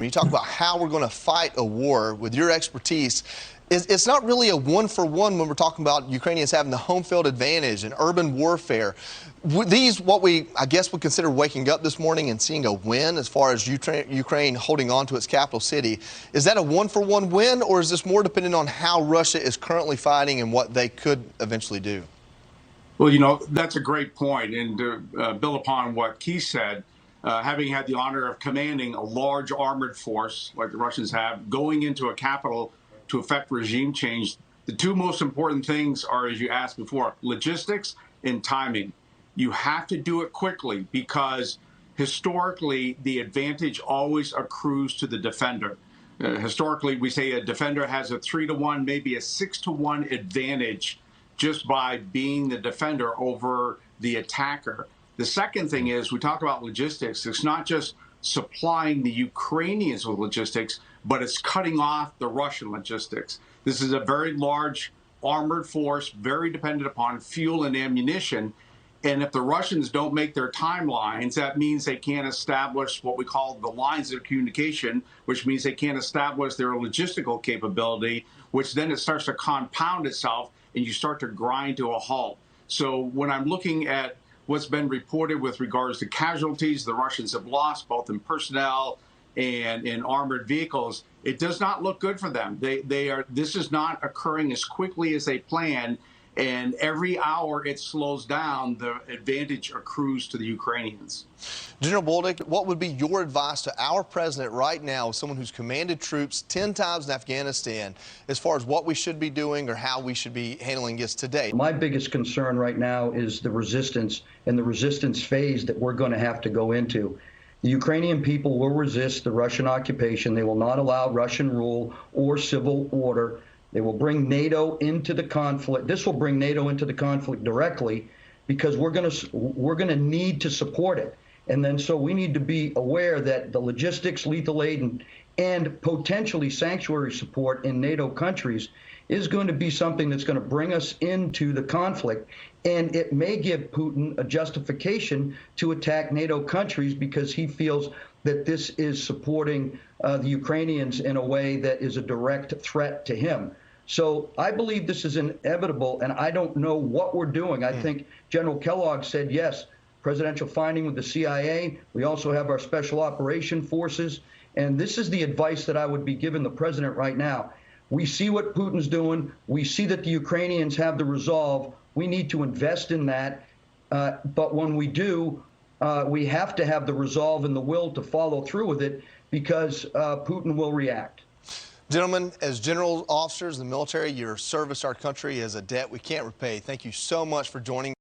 When you talk about how we're going to fight a war with your expertise, it's not really a one-for-one when we're talking about Ukrainians having the home field advantage and urban warfare. These, what we, I guess, would consider waking up this morning and seeing a win as far as Ukraine holding on to its capital city. Is that a one-for-one win, or is this more dependent on how Russia is currently fighting and what they could eventually do? Well, you know, that's a great point. And to build upon what Keith said, having had the honor of commanding a large armored force like the Russians have, going into a capital to effect regime change, the two most important things are, as you asked before, logistics and timing. You have to do it quickly because historically the advantage always accrues to the defender. Historically, we say a defender has a 3-to-1, maybe a 6-to-1 advantage just by being the defender over the attacker. The second thing is, we talk about logistics. It's not just supplying the Ukrainians with logistics, but it's cutting off the Russian logistics. This is a very large armored force, very dependent upon fuel and ammunition. And if the Russians don't make their timelines, that means they can't establish what we call the lines of communication, which means they can't establish their logistical capability, which then it starts to compound itself and you start to grind to a halt. So when I'm looking at what's been reported with regards to casualties the Russians have lost, both in personnel and in armored vehicles, it does not look good for them. This is not occurring as quickly as they planned. And every hour it slows down, the advantage accrues to the Ukrainians. General Bolduc, what would be your advice to our president right now, someone who's commanded troops 10 times in Afghanistan, as far as what we should be doing or how we should be handling this today? My biggest concern right now is the resistance and the resistance phase that we're going to have to go into. The Ukrainian people will resist the Russian occupation. They will not allow Russian rule or civil order. They will bring NATO into the conflict. This will bring NATO into the conflict directly because we're going to need to support it. And then so we need to be aware that the logistics, lethal aid, and potentially sanctuary support in NATO countries is going to be something that's going to bring us into the conflict. And it may give Putin a justification to attack NATO countries because he feels that this is supporting the Ukrainians in a way that is a direct threat to him. So I believe this is inevitable, and I don't know what we're doing. I think General Kellogg said, yes, presidential finding with the CIA. We also have our special operation forces. And this is the advice that I would be giving the president right now. We see what Putin's doing. We see that the Ukrainians have the resolve. We need to invest in that. But when we do, we have to have the resolve and the will to follow through with it because Putin will react. Gentlemen, as general officers in the military, your service to our country is a debt we can't repay. Thank you so much for joining.